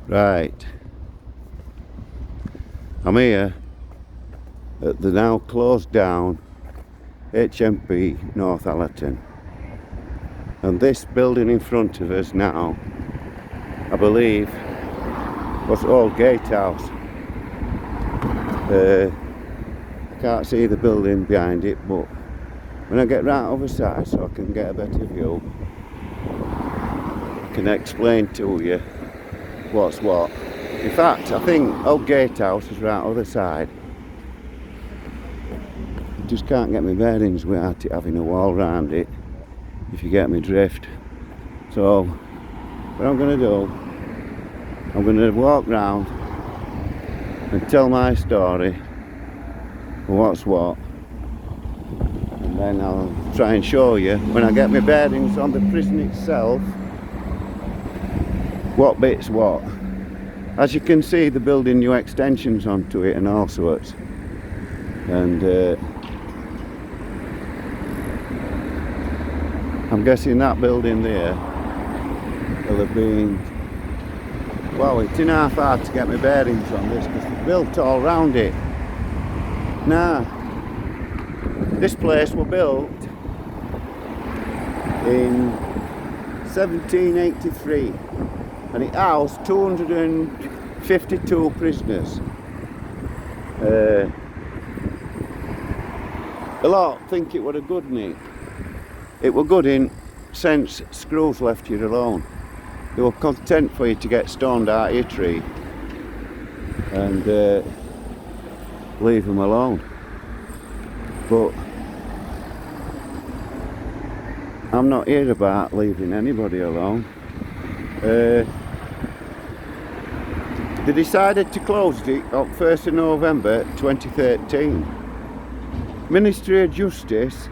Right, I'm here at the now closed down HMP Northallerton, and this building in front of us now, I believe, was old gatehouse. I can't see the building behind it, but when I get right over side so I can get a better view, I can explain to you what's what. In fact, I think old gatehouse is right other side. I just can't get my bearings without it having a wall round it, if you get me drift. So what I'm going to do, I'm going to walk round and tell my story, what's what, and then I'll try and show you, when I get my bearings on the prison itself, what bit's what. As you can see, they're building new extensions onto it and all sorts, and I'm guessing that building there will have been, well, it's in half hard to get my bearings on this because they're built all round it. Now, this place was built in 1783 and it housed 252 prisoners. A lot think it was a good nick. It was good in since screws left you alone. They were content for you to get stoned out of your tree and leave them alone. But I'm not here about leaving anybody alone. They decided to close it on 1st of November 2013. Ministry of Justice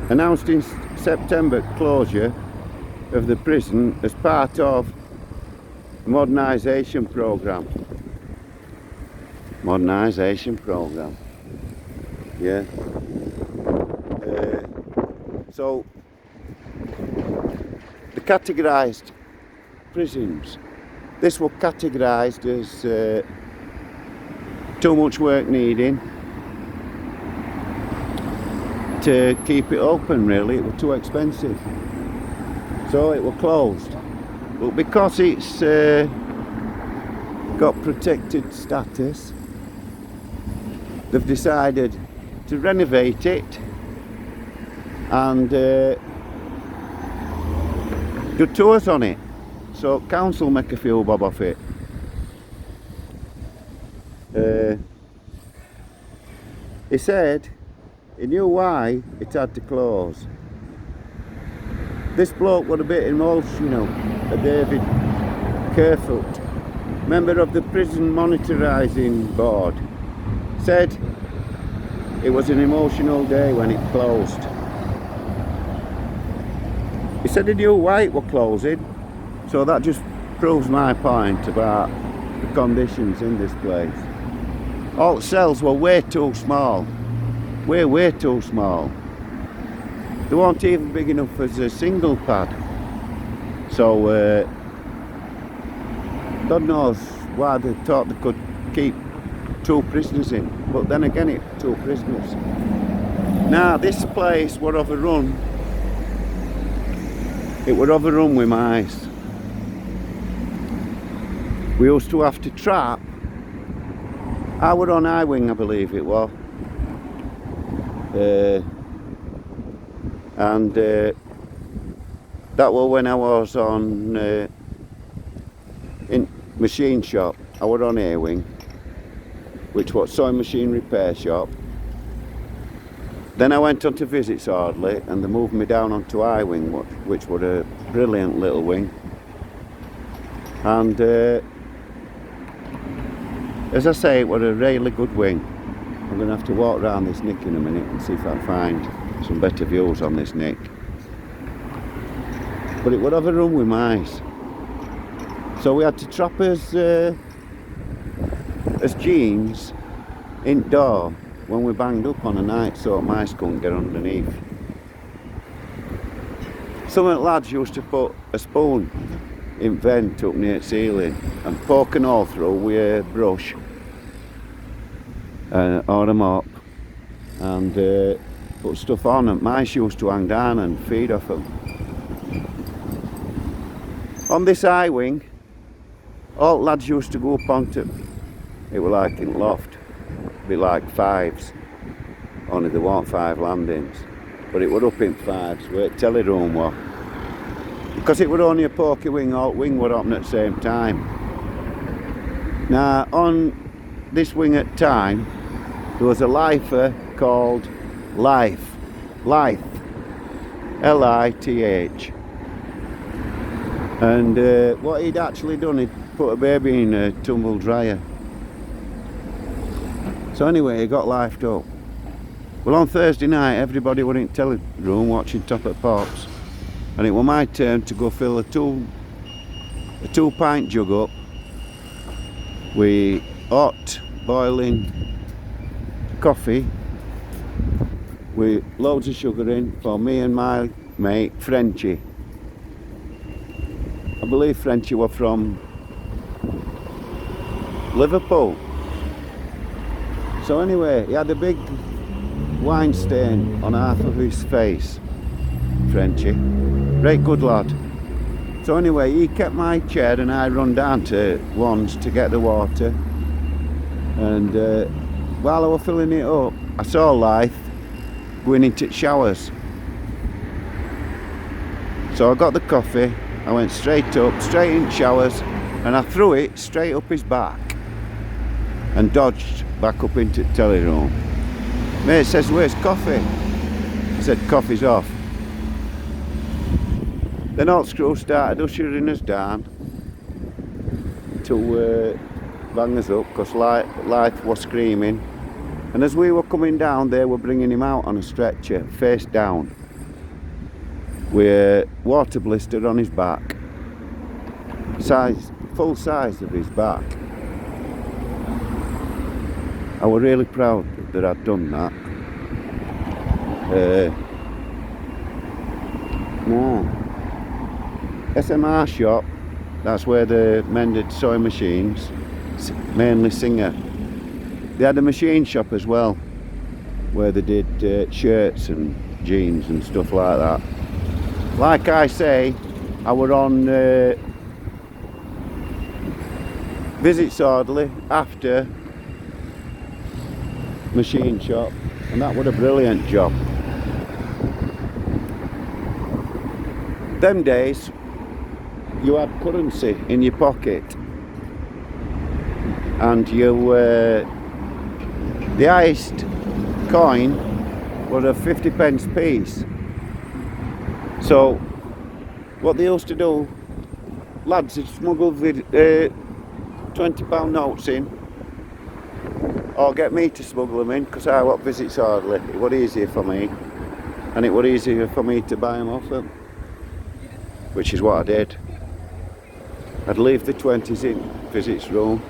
announced in September closure of the prison as part of a modernisation programme. Modernisation programme. Yeah. So the categorised prisons. This was categorised as too much work needing to keep it open, really. It was too expensive. So it was closed. But because it's got protected status, they've decided to renovate it and do tours on it. So council make a few bob off it. He said he knew why it had to close. This bloke was a bit emotional, David Kerfoot, member of the Prison Monitoring Board, said it was an emotional day when it closed. He said he knew why it was closing, so that just proves my point about the conditions in this place. All the cells were way too small, way too small. They weren't even big enough as a single pad. So God knows why they thought they could keep 2 prisoners in, but then again it's 2 prisoners. Now this place was overrun. It was overrun with mice. We used to have to trap. I was on high wing, I believe it was. And that was when I was on in machine shop. I was on A wing, which was sewing machine repair shop. Then I went on to visits hardly, and they moved me down onto I wing, which was a brilliant little wing. And as I say, it was a really good wing. I'm going to have to walk around this nick in a minute and see if I find some better views on this nick. But it would have a room with mice. So we had to trap as jeans indoor when we banged up on a night so mice couldn't get underneath. Some of the lads used to put a spoon in vent up near the ceiling and poke an hole through with a brush or a mop and put stuff on, and mice used to hang down and feed off them. On this high wing, all lads used to go up onto it. Were like in loft, a bit like fives, only there weren't 5 landings, but it were up in 5s where the telly room was. Because it were only a pokey wing, all wing were open at the same time. Now on this wing at time, there was a lifer called Lithe, L-I-T-H. And what he'd actually done, he'd put a baby in a tumble dryer. So anyway, he got lifed up. Well, on Thursday night, everybody were in the telly room watching Top of Pops, and it was my turn to go fill a 2-pint jug up with hot, boiling coffee with loads of sugar in for me and my mate Frenchie. I believe Frenchie was from Liverpool. So anyway, he had a big wine stain on half of his face, Frenchie. Great good lad. So anyway, he kept my chair and I run down to Wands to get the water. And while I was filling it up, I saw Lithe going into showers. So I got the coffee, I went straight up, straight in showers, and I threw it straight up his back and dodged back up into the telly room. Mate says, "Where's coffee?" I said, "Coffee's off." Then old Screw started ushering us down to bang us up because Lithe was screaming. And as we were coming down, they were bringing him out on a stretcher, face down, with a water blister on his back, full size of his back. I was really proud that I'd done that. SMR shop, that's where they mended sewing machines, mainly Singer. They had a machine shop as well, where they did shirts and jeans and stuff like that. Like I say, I were on Visits Orderly after machine shop, and that was a brilliant job. Them days, you had currency in your pocket, and the highest coin was a 50p piece. So what they used to do, lads would smuggle £20 notes in, or get me to smuggle them in, because I was Visits Orderly. It was easier for me, and it was easier for me to buy them off them, which is what I did. I'd leave the 20s in Visits room,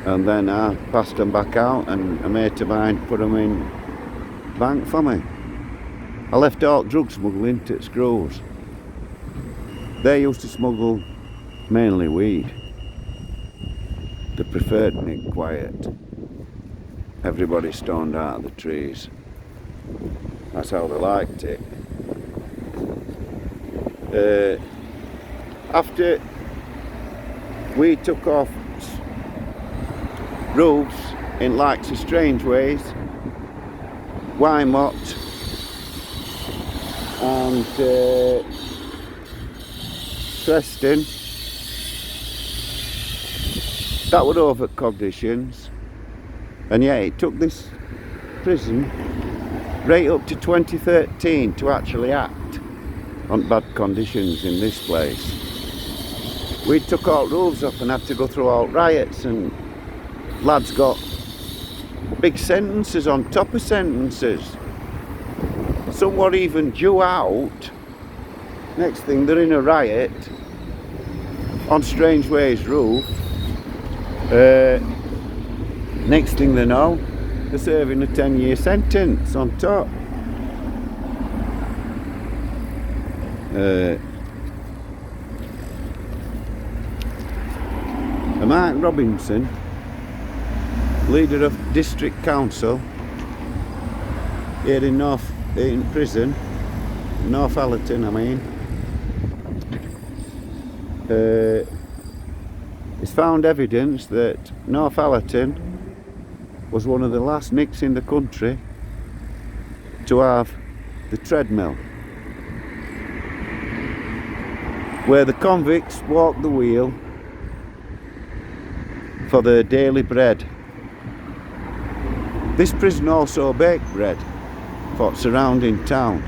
and then I passed them back out, and a mate of mine put them in bank for me. I left all drug smuggling to Screws. They used to smuggle mainly weed. They preferred it quiet. Everybody stoned out of the trees. That's how they liked it. After we took off roofs in likes of Strangeways, Wymot and Preston, that were over conditions, and yeah, it took this prison right up to 2013 to actually act on bad conditions in this place. We took all roofs up and had to go through all riots, and lads got big sentences on top of sentences. Some were even due out. Next thing, they're in a riot on Strangeways roof. Next thing they know, they're serving a 10-year sentence on top. Mark Robinson, leader of District Council here in prison, Northallerton, I mean, has found evidence that Northallerton was one of the last nicks in the country to have the treadmill, where the convicts walk the wheel for their daily bread. This prison also baked bread for surrounding town.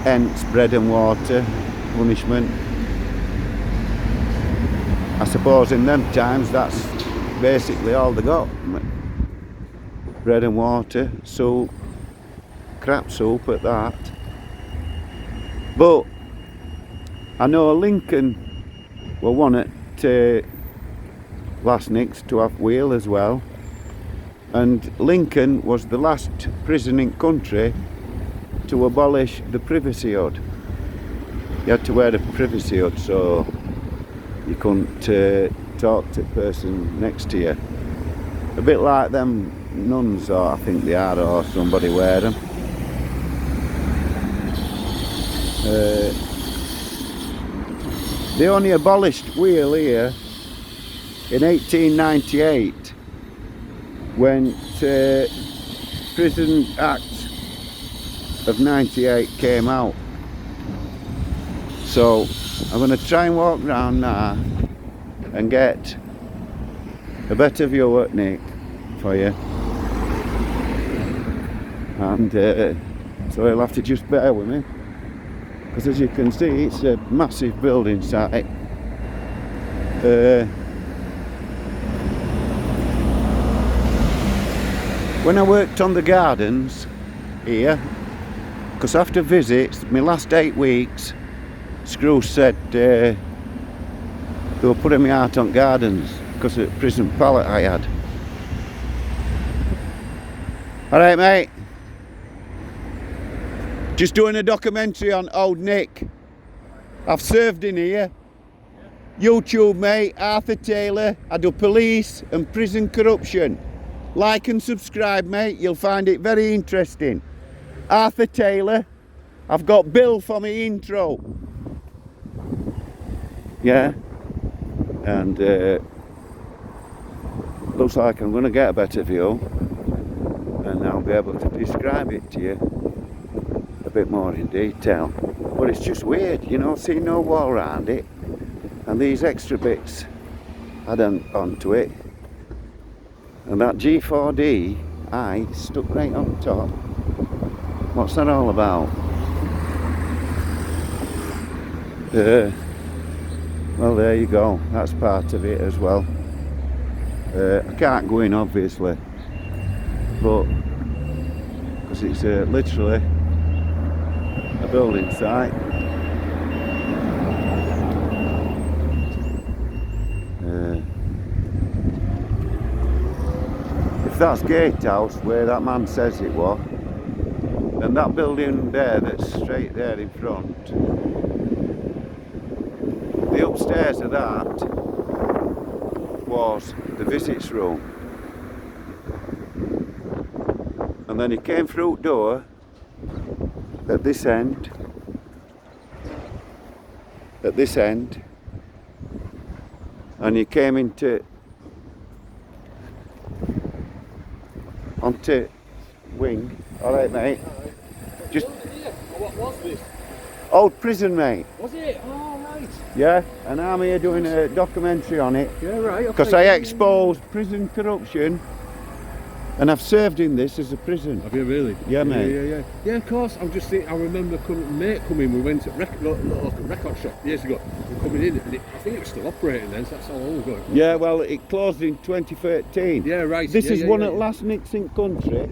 Hence bread and water punishment. I suppose in them times that's basically all they got. Bread and water, soup, crap soup at that. But I know Lincoln were one at last nicks to have wheel as well, and Lincoln was the last prison in country to abolish the privacy hood. You had to wear a privacy hood, so you couldn't talk to the person next to you. A bit like them nuns, or I think they are, or somebody wear them. They only abolished wheel here in 1898 when Prison Act of 98 came out. So I'm going to try and walk round now and get a better view at Nick for you, and so you'll have to just bear with me, because as you can see it's a massive building site. When I worked on the gardens here, because after visits, my last 8 weeks, Screw said they were putting me out on gardens because of the prison pallet I had. Alright mate, just doing a documentary on old Nick. I've served in here. YouTube mate, Arthur Taylor. I do police and prison corruption. Like and subscribe mate, you'll find it very interesting. Arthur Taylor. I've got Bill for my intro. Yeah, and looks like I'm going to get a better view, and I'll be able to describe it to you a bit more in detail. But it's just weird, you know, seeing no wall around it, and these extra bits add onto it, and that G4D eye stuck right on top. What's that all about? Well, there you go, that's part of it as well. I can't go in obviously, but because it's literally a building site. If that's Gatehouse, where that man says it was, and that building there that's straight there in front, the upstairs of that was the visits room, and then he came through the door at this end, and he came onto wing. Alright mate, just what was this? old prison mate. Was it? Oh right. Yeah, and I'm here doing a documentary on it. Yeah, right. Because I exposed prison corruption, and I've served in this as a prison. Have you really? Yeah, mate. Yeah, of course. I'm just thinking, I remember mate coming. We went to a record shop years ago. We're coming in, and I think it was still operating then. So that's how long ago. Yeah, well, it closed in 2013. Yeah, right. This is one of the last nicks in country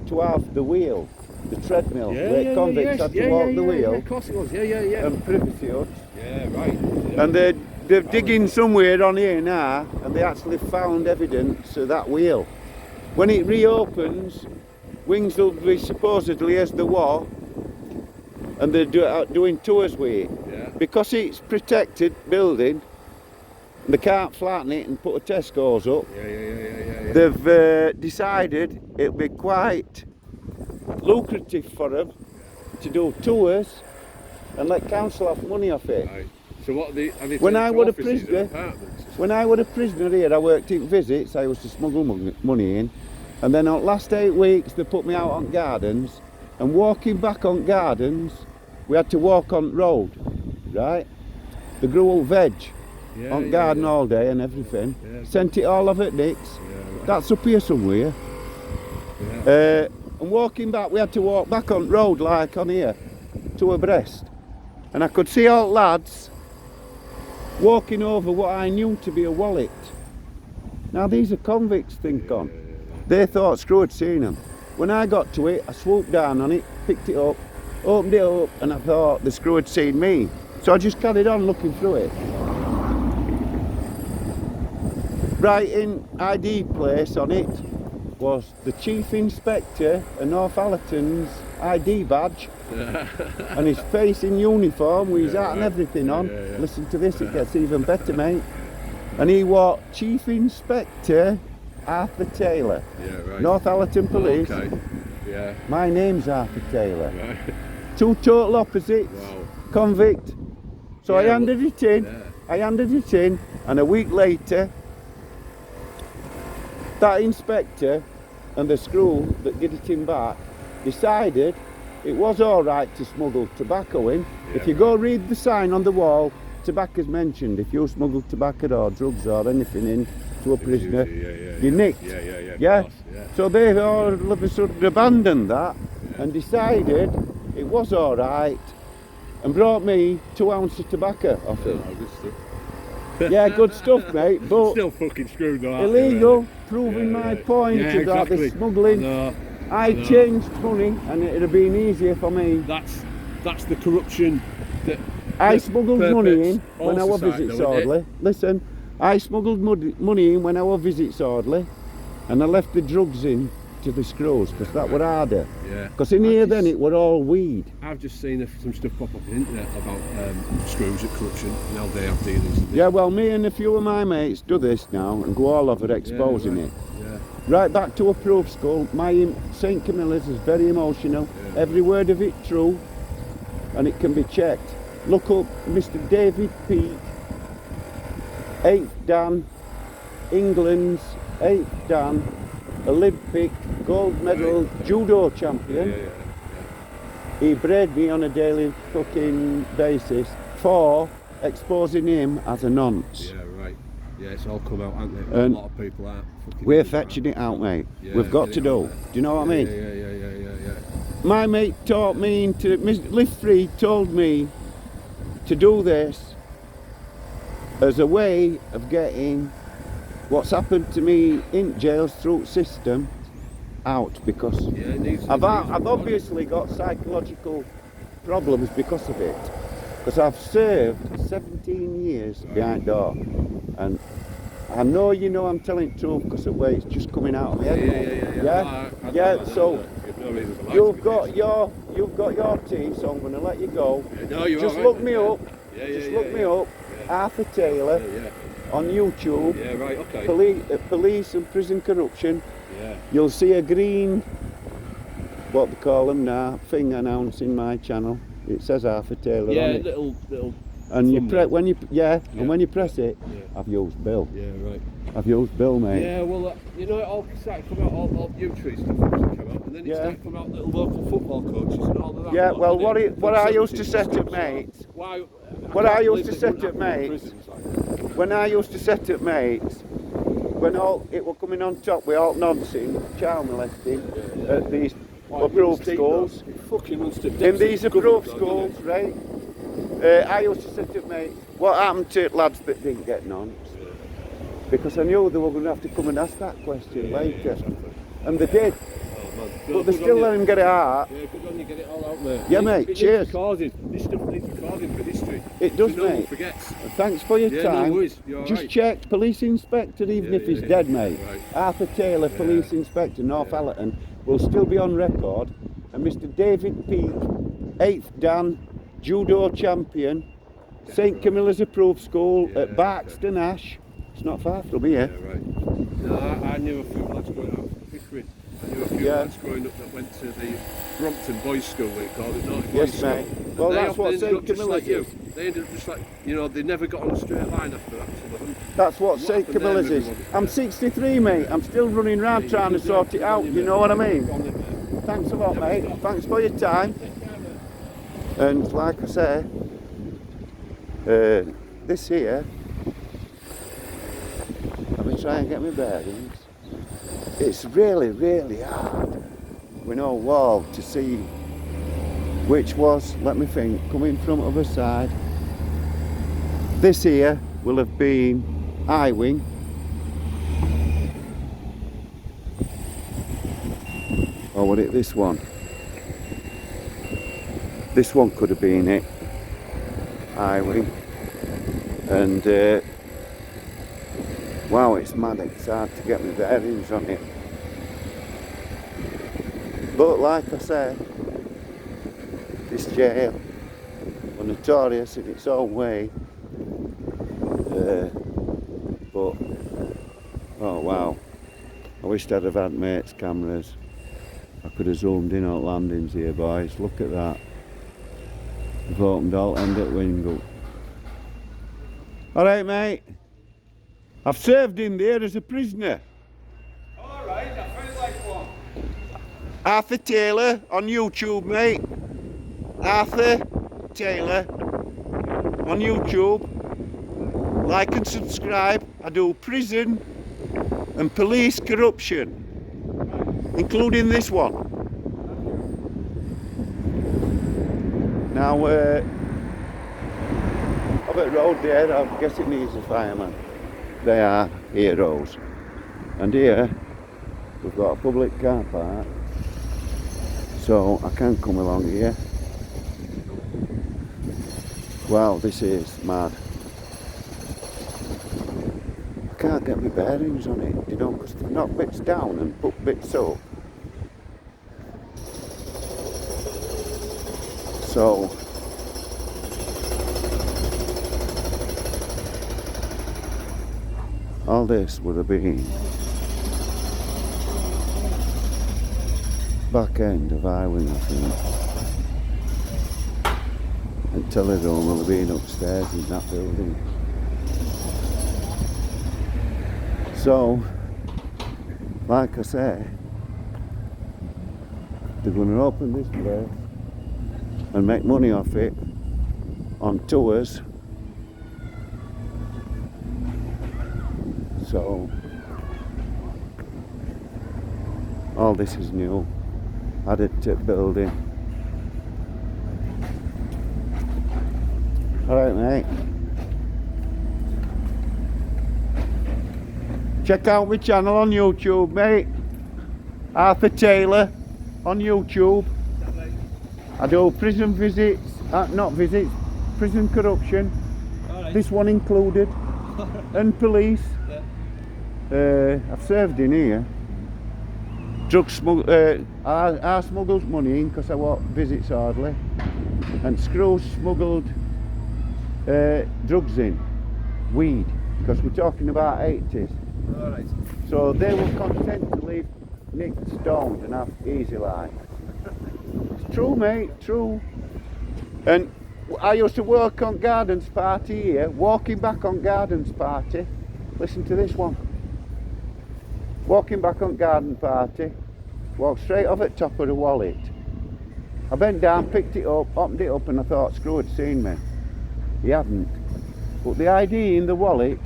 to have the wheel, the treadmill, where convicts had to walk the wheel. Yeah, of course it was. Yeah. And privacy huts. Yeah, right. Yeah. And they're digging somewhere on here now, and they actually found evidence of that wheel. When it reopens, wings will be supposedly as the war, and they're doing tours with it. Yeah. Because it's protected building, They can't flatten it and put a Tesco's up. Yeah. They've decided it'll be quite lucrative for them to do tours and let council have money off it. Right. So what are they When I were was a prisoner, here, I worked in visits. I used to smuggle money in, and then on last 8 weeks they put me out on gardens, and walking back on gardens, we had to walk on road, right? They grew all veg on garden all day and everything. Yeah. Sent it all over at Nick's. Yeah, right. That's up here somewhere. Yeah. And walking back, we had to walk back on road like on here, to abreast. And I could see all lads walking over what I knew to be a wallet. Now these are convicts, think on. They thought Screw had seen them. When I got to it, I swooped down on it, picked it up, opened it up, and I thought the Screw had seen me. So I just carried on looking through it. Writing ID place on it was the Chief Inspector of Northallerton's ID badge and his face in uniform with his hat and everything on. Listen to this, it gets even better, mate. And he was Chief Inspector Arthur Taylor, Northallerton Police. Okay. Yeah. My name's Arthur Taylor. Right. Two total opposites, convict. So I handed it in, and a week later, that inspector and the Screw that did it in back decided it was all right to smuggle tobacco in. If you go read the sign on the wall, tobacco's mentioned. If you smuggle tobacco or drugs or anything in to a prisoner, you're nicked. Yeah. So they all of a sudden abandoned that and decided it was all right and brought me 2 ounces of tobacco off it. Yeah, good stuff, mate, but still fucking screwed though. illegal, proving my point about the smuggling. I changed money and it'd have been easier for me. That's the corruption that I smuggled money in when I was visit Swordley. Listen, I smuggled money in when I was visit Swordley, and I left the drugs in to the Screws because that were harder. Yeah. Because in here then it were all weed. I've just seen some stuff pop up on the internet about Screws at corruption and how they have dealings. Yeah, well, me and a few of my mates do this now and go all over exposing it. Yeah. Right back to approved school. My St Camilla's is very emotional. Yeah. Every word of it true, and it can be checked. Look up Mr. David Peake, 8th Dan, England's 8th Dan, Olympic gold medal judo champion. He bred me on a daily fucking basis for exposing him as a nonce. Yeah, right. Yeah, it's all come out, hasn't it? And a lot of people are fucking. We're fetching it out, mate. We've got to do. Do you know what I mean? Yeah. My mate taught me to, Lift Free told me to do this as a way of getting what's happened to me in jails through the system out, because I've obviously got psychological problems because of it, because I've served 17 years behind door, and I know you know I'm telling the truth because of the way it's just coming out of my head. So you've got your team, so I'm going to let you go. Just look me up. Just look me up, Arthur Taylor on YouTube. Yeah, right, okay. Police and prison corruption. You'll see a green, what they call them now, thing announcing my channel. It says Arthur Taylor on it. little. And you press and when you press it, I've used Bill. Yeah, right. I've used Bill, mate. Yeah, well, you know, it all started coming out, all U-Tree stuff come out, and then it started coming out little local football coaches and all of that. Yeah, well, what I used to set up, mates. When I used to set up mates, when it were coming on top with all nonsense, child molesting at these approved schools, in these approved schools, right? I used to set up mates. What happened to lads that didn't get nonce? Because I knew they were going to have to come and ask that question later, and they did. But they still let him get it out. Yeah, good on you, get it all out, mate. Yeah, mate, cheers. This stuff needs recording for history. It does, no one mate. forgets. Thanks for your time. No worries. Just check Police Inspector, even if he's dead, mate. Right. Arthur Taylor, Police Inspector, Northallerton, will still be on record. And Mr. David Peake, 8th Dan, judo champion, St Camilla's approved school Yeah, at Barkston Ash. It's not far from here. Yeah, right. No, I knew a few lads growing up. Pickering. I knew a few Yeah. lads growing up that went to the Brompton Boys School, they called it, Naughty Boys Yes, School. mate. And Well, they that's often what ended St up just Camilla's like you. is. They ended up just like, you know, they never got on a straight line after that. Some of them. That's what What St happened there, Camilla's is. everybody? I'm 63, mate. I'm still running around Yeah, trying to you do, sort it good out. on you, You mate. know what I Good mean? on you, mate. Thanks a lot, Never mate. stop. Thanks for your time. And like I say, this here, let me try and get my bearings. It's really, really hard with no wall to see which was, let me think, coming from other side. This here will have been I-wing. Or was it this one? This one could have been it. I-wing. And wow, it's mad, it's hard to get my bearings on it. But like I say, this jail was notorious in its own way. But oh wow, I wished I'd have had mates' cameras. I could have zoomed in on landings here, boys. Look at that. I've opened all end at window. Alright, mate. I've served in there as a prisoner. Alright, I felt like one. Arthur Taylor on YouTube, mate. Arthur Taylor on YouTube. Like and subscribe. I do prison and police corruption, including this one. Now, up at road there, I guess it needs a fireman. They are heroes. And here, we've got a public car park, so I can come along here. Wow, this is mad. I can't get my bearings on it, you know, because they've knocked bits down and put bits up. So, all this would have been back end of I-wing, I think. And Teledome will have been upstairs in that building. So, like I say, they're going to open this place and make money off it on tours. So, all this is new, added to building. Alright, mate. Check out my channel on YouTube, mate. Arthur Taylor on YouTube. I do prison visits, not visits, prison corruption. Alright. This one included. And police. Yeah. I've served in here. Drug smuggle. I smuggled money in because I walked visits hardly. And Screws smuggled drugs in, weed, because we're talking about 80s. Alright. So they were content to leave Nick stoned and have easy life. It's true, mate, true. And I used to work on Gardens Party here, walking back on Gardens Party. Listen to this one. Walking back on Garden Party, walked straight off at top of the wallet. I bent down, picked it up, opened it up, and I thought Screw had seen me. He hadn't. But the ID in the wallet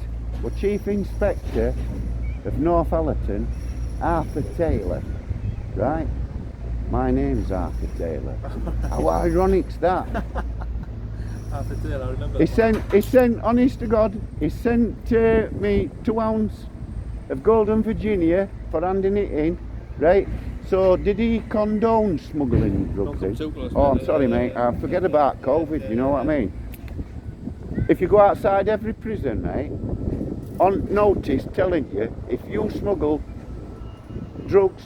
was Chief Inspector of Northallerton, Arthur Taylor. Right? My name's Arthur Taylor. How ironic's that? Arthur Taylor, I remember. He sent, honest to God, he sent me 2 ounces of Golden Virginia for handing it in, right? So did he condone smuggling drugs in? Too close, Oh, mate. I'm sorry, mate. Forget about COVID, you know what I mean? If you go outside every prison, mate, on notice telling you, if you smuggle drugs,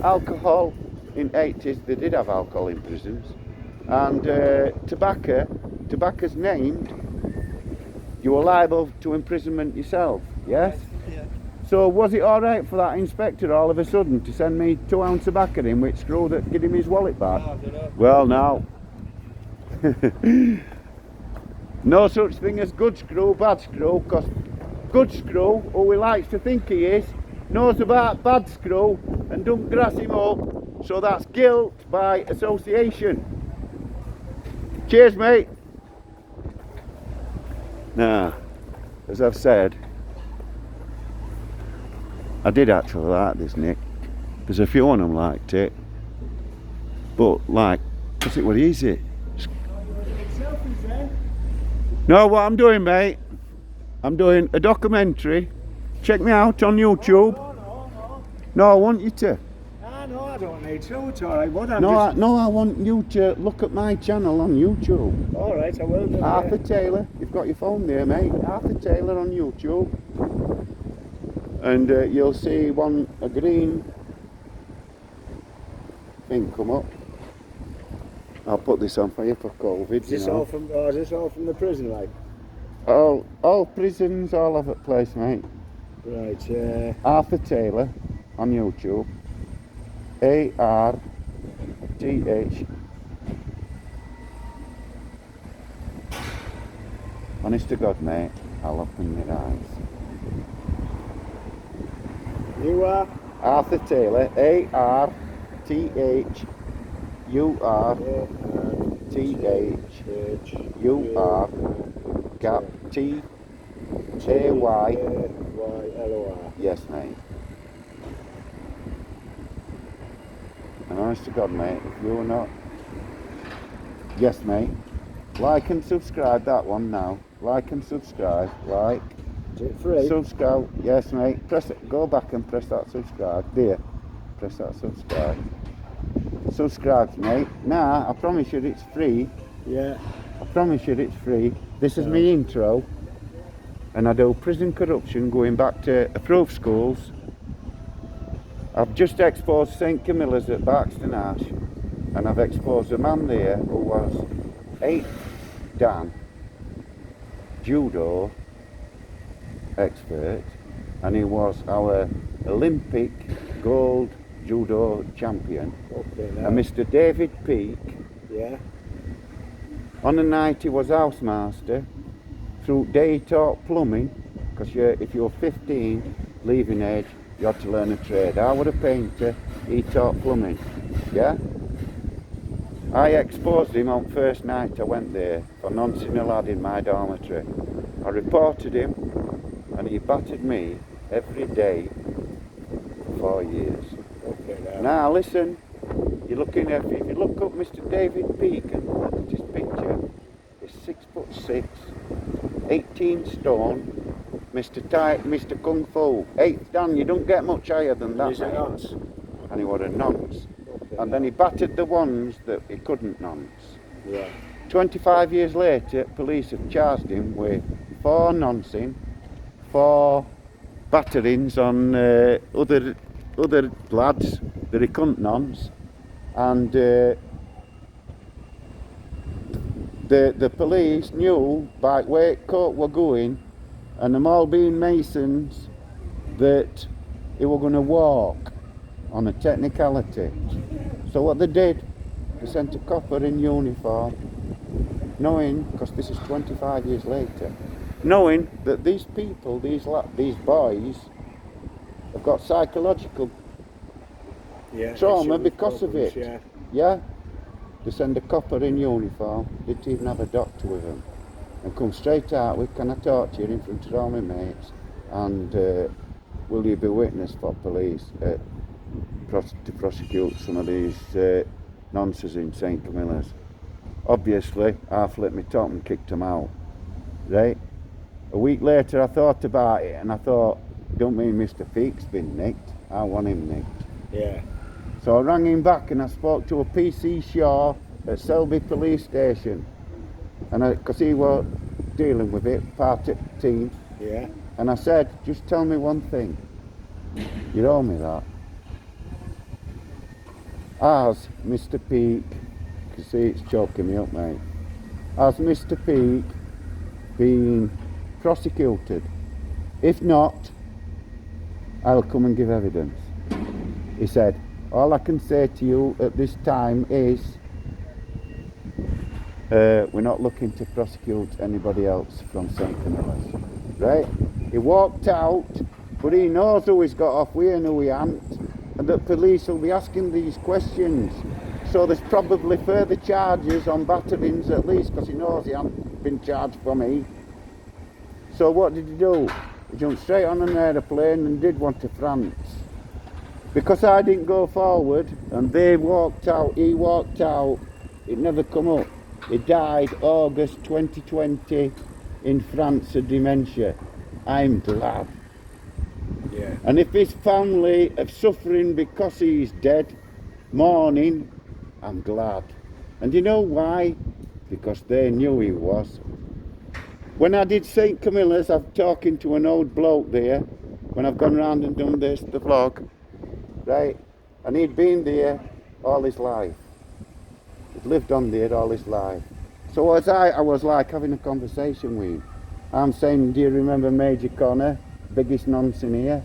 alcohol, in 80s, they did have alcohol in prisons, and tobacco, tobacco's named, you are liable to imprisonment yourself, yes? Yeah. So was it alright for that inspector all of a sudden to send me 2 ounce tobacco in with screw that give him his wallet back? Oh, I don't know. Well now. No such thing as good screw, bad screw, because good screw, who he likes to think he is, knows about bad screw and don't grass him up, so that's guilt by association. Cheers, mate. Now, as I've said, I did actually like this, Nick. There's a few of them liked it, but like, because it was easy. No, what I'm doing, mate, I'm doing a documentary. Check me out on YouTube. No, I want you to. No, I don't need to. It's all right. What I'm No, I want you to look at my channel on YouTube. All right, I will do. Arthur Taylor. You've got your phone there, mate. Arthur Taylor on YouTube. And you'll see a green thing come up. I'll put this on for you for COVID. Is this all from? Oh, is this all from the prison, like? All prisons all over the place, mate. Right. Arthur Taylor on YouTube. ARTH. Honest to God, mate, I'll open my eyes. You are. Arthur Taylor. ARTHURTHUR. Gap TAYLOR. Yes, mate. And honest to God, mate, if you're not... Yes, mate. Like and subscribe that one now. Like and subscribe. Like. Is it free? Subscribe. Yes, mate. Press it. Go back and press that subscribe. There. Press that subscribe. Subscribe, mate. Nah, I promise you it's free. Yeah. I promise you it's free. This is my intro. And I do prison corruption going back to approved schools. I've just exposed St Camilla's at Barkston Ash, and I've exposed a man there who was 8th Dan judo expert, and he was our Olympic gold judo champion. Okay, And Mr David Peake, yeah. on the night he was housemaster, through day taught plumbing, because if you're 15, leaving age, you had to learn a trade. I was a painter, he taught plumbing, yeah? I exposed him on first night I went there for noncing a lad in my dormitory. I reported him, and he battered me every day for 4 years. Okay, Now listen, if you look up Mr David Peake and look at his picture, he's 6'6", 18 stone, Mr Kung Fu. 8th Dan, you don't get much higher than that, He's a mate. nonce. And he was a nonce. Okay, And then he battered the ones that he couldn't nonce. Yeah. 25 years later, police have charged him with 4 noncing, 4 batterings on other lads that he couldn't nonce, and the police knew by where court were going, and them all being Masons, that he were going to walk on a technicality. So what they did, they sent a copper in uniform, knowing, because this is 25 years later, knowing that these people, these boys, have got psychological trauma because of it. Yeah. Yeah? They send a copper in uniform, didn't even have a doctor with them, and come straight out with, can I talk to you in front of all my mates, and will you be witness for police to prosecute some of these nonsense in St Camilla's. Obviously, I flipped my top and kicked them out. Right? A week later I thought about it, and I thought, don't mean Mr Peake's been nicked, I want him nicked. Yeah. So I rang him back and I spoke to a PC Shaw at Selby Police Station, and because he was dealing with it, part of the team, Yeah. and I said, just tell me one thing, you owe me that. As Mr Peake, you can see it's choking me up, mate, has Mr. Peake been prosecuted? If not, I'll come and give evidence. He said, all I can say to you at this time is we're not looking to prosecute anybody else from St. Camilla's. Right? He walked out, but he knows who he's got off with and who he hasn't, and the police will be asking these questions. So there's probably further charges on batterings at least, because he knows he hasn't been charged for me. So what did he do? He jumped straight on an aeroplane and did one to France. Because I didn't go forward and they walked out, he walked out, it never come up. He died August 2020 in France of dementia. I'm glad. Yeah. And if his family are suffering because he's dead, mourning, I'm glad. And you know why? Because they knew he was. When I did St. Camilla's, I'm talking to an old bloke there, when I've gone round and done this, the vlog, right? And he'd been there all his life. He'd lived on there all his life. So as I was like having a conversation with him. I'm saying, do you remember Major Connor, biggest nonce in here?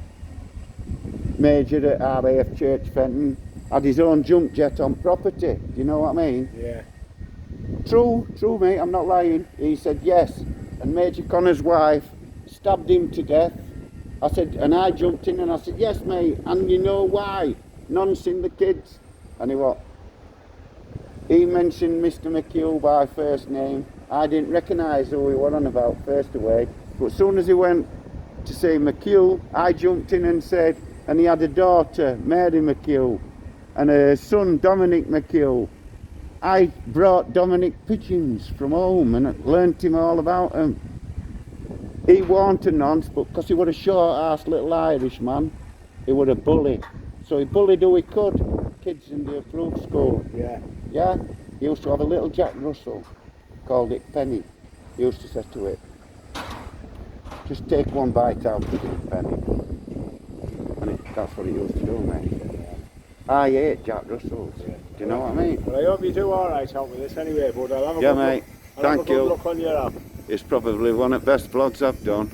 Major at RAF Church Fenton, had his own jump jet on property. Do you know what I mean? Yeah. True, mate, I'm not lying. He said yes. And Major Connor's wife stabbed him to death. I said, and I jumped in and I said, yes, mate, and you know why? Noncing the kids. And he mentioned Mr. McHugh by first name. I didn't recognise who he was on about first away. But as soon as he went to say McHugh, I jumped in and said, and he had a daughter, Mary McHugh, and a son, Dominic McHugh. I brought Dominic pigeons from home and learnt him all about them. He wasn't a nonce, but because he was a short-arsed little Irishman, he was a bully. So he bullied who he could. Kids in the approved school. Yeah. Yeah? He used to have a little Jack Russell, called it Penny. He used to say to it, just take one bite out of it, Penny. And that's what he used to do, mate. I ate Jack Russells. Yeah. Do you know what I mean? Well, I hope you do alright out with this anyway, but I'll have a Yeah, good mate. look. I'll have a Thank good you. look on your app. It's probably one of the best vlogs I've done.